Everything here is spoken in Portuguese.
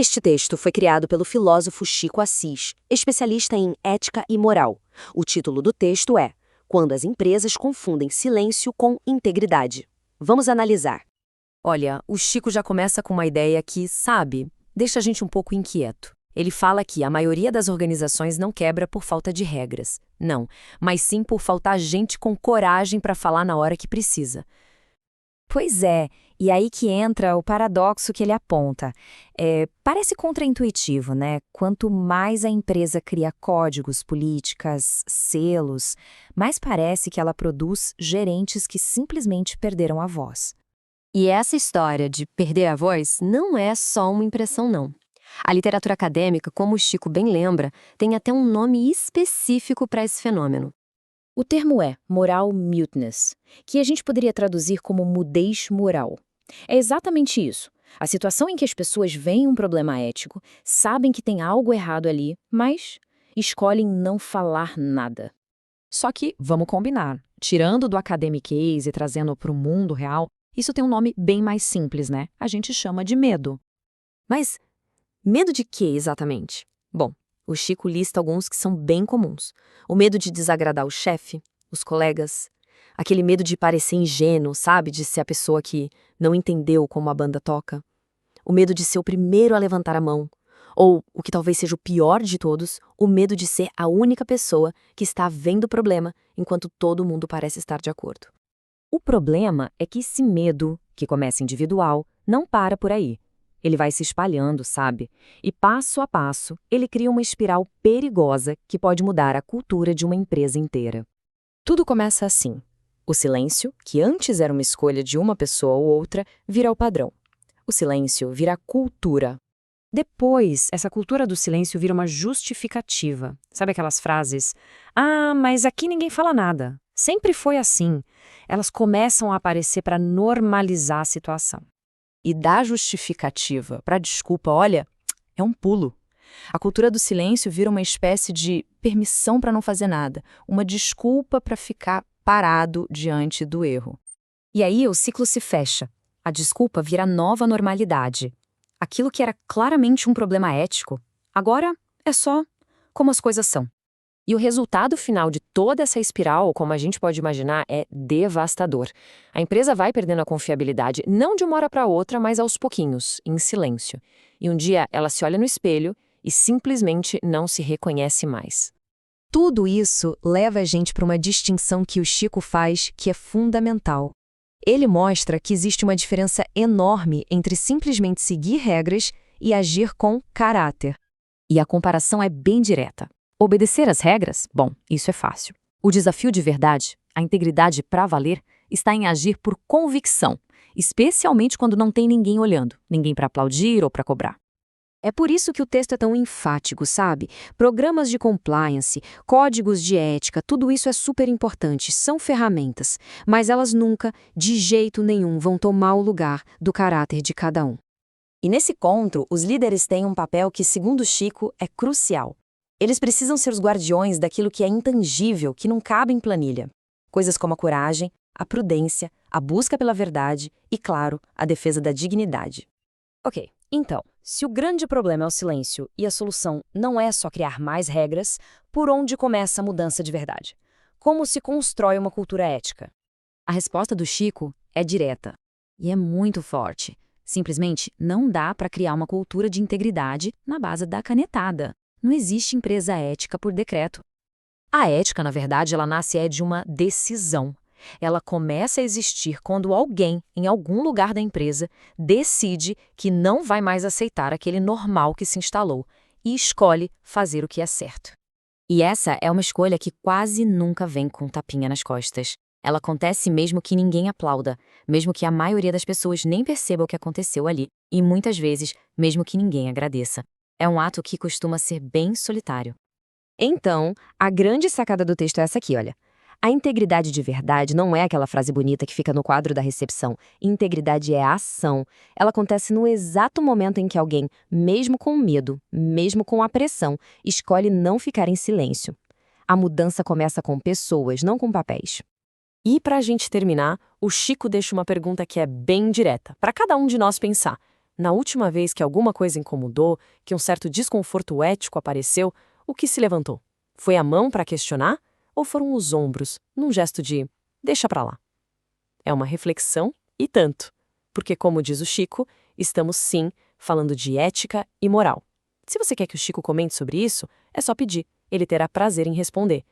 Este texto foi criado pelo filósofo Chico Assis, especialista em ética e moral. O título do texto é Quando as empresas confundem silêncio com integridade. Vamos analisar. Olha, o Chico já começa com uma ideia que, sabe, deixa a gente um pouco inquieto. Ele fala que a maioria das organizações não quebra por falta de regras. Não, mas sim por faltar gente com coragem para falar na hora que precisa. Pois é, e aí que entra o paradoxo que ele aponta. Parece contraintuitivo, né? Quanto mais a empresa cria códigos, políticas, selos, mais parece que ela produz gerentes que simplesmente perderam a voz. E essa história de perder a voz não é só uma impressão, não. A literatura acadêmica, como o Chico bem lembra, tem até um nome específico para esse fenômeno. O termo é moral muteness, que a gente poderia traduzir como mudez moral. É exatamente isso. A situação em que as pessoas veem um problema ético, sabem que tem algo errado ali, mas escolhem não falar nada. Só que, vamos combinar, tirando do academic case e trazendo para o mundo real, isso tem um nome bem mais simples, né? A gente chama de medo. Mas medo de quê exatamente? Bom, o Chico lista alguns que são bem comuns. O medo de desagradar o chefe, os colegas, aquele medo de parecer ingênuo, sabe? De ser a pessoa que não entendeu como a banda toca. O medo de ser o primeiro a levantar a mão. Ou, o que talvez seja o pior de todos, o medo de ser a única pessoa que está vendo o problema enquanto todo mundo parece estar de acordo. O problema é que esse medo, que começa individual, não para por aí. Ele vai se espalhando, sabe? E passo a passo, ele cria uma espiral perigosa que pode mudar a cultura de uma empresa inteira. Tudo começa assim. O silêncio, que antes era uma escolha de uma pessoa ou outra, vira o padrão. O silêncio vira cultura. Depois, essa cultura do silêncio vira uma justificativa. Sabe aquelas frases? Ah, mas aqui ninguém fala nada. Sempre foi assim. Elas começam a aparecer para normalizar a situação. E dar justificativa para desculpa, olha, é um pulo. A cultura do silêncio vira uma espécie de permissão para não fazer nada, uma desculpa para ficar parado diante do erro. E aí o ciclo se fecha. A desculpa vira nova normalidade. Aquilo que era claramente um problema ético, agora é só como as coisas são. E o resultado final de toda essa espiral, como a gente pode imaginar, é devastador. A empresa vai perdendo a confiabilidade, não de uma hora para outra, mas aos pouquinhos, em silêncio. E um dia ela se olha no espelho e simplesmente não se reconhece mais. Tudo isso leva a gente para uma distinção que o Chico faz que é fundamental. Ele mostra que existe uma diferença enorme entre simplesmente seguir regras e agir com caráter. E a comparação é bem direta. Obedecer às regras? Bom, isso é fácil. O desafio de verdade, a integridade para valer, está em agir por convicção, especialmente quando não tem ninguém olhando, ninguém para aplaudir ou para cobrar. É por isso que o texto é tão enfático, sabe? Programas de compliance, códigos de ética, tudo isso é super importante, são ferramentas, mas elas nunca, de jeito nenhum, vão tomar o lugar do caráter de cada um. E nesse encontro, os líderes têm um papel que, segundo Chico, é crucial. Eles precisam ser os guardiões daquilo que é intangível, que não cabe em planilha. Coisas como a coragem, a prudência, a busca pela verdade e, claro, a defesa da dignidade. Ok, então, se o grande problema é o silêncio e a solução não é só criar mais regras, por onde começa a mudança de verdade? Como se constrói uma cultura ética? A resposta do Chico é direta e é muito forte. Simplesmente não dá para criar uma cultura de integridade na base da canetada. Não existe empresa ética por decreto. A ética, na verdade, ela nasce de uma decisão. Ela começa a existir quando alguém, em algum lugar da empresa, decide que não vai mais aceitar aquele normal que se instalou e escolhe fazer o que é certo. E essa é uma escolha que quase nunca vem com tapinha nas costas. Ela acontece mesmo que ninguém aplauda, mesmo que a maioria das pessoas nem perceba o que aconteceu ali, e muitas vezes, mesmo que ninguém agradeça. É um ato que costuma ser bem solitário. Então, a grande sacada do texto é essa aqui, olha. A integridade de verdade não é aquela frase bonita que fica no quadro da recepção. Integridade é a ação. Ela acontece no exato momento em que alguém, mesmo com medo, mesmo com a pressão, escolhe não ficar em silêncio. A mudança começa com pessoas, não com papéis. E para a gente terminar, o Chico deixa uma pergunta que é bem direta, para cada um de nós pensar. Na última vez que alguma coisa incomodou, que um certo desconforto ético apareceu, o que se levantou? Foi a mão para questionar? Ou foram os ombros, num gesto de deixa pra lá? É uma reflexão e tanto. Porque, como diz o Chico, estamos sim falando de ética e moral. Se você quer que o Chico comente sobre isso, é só pedir. Ele terá prazer em responder.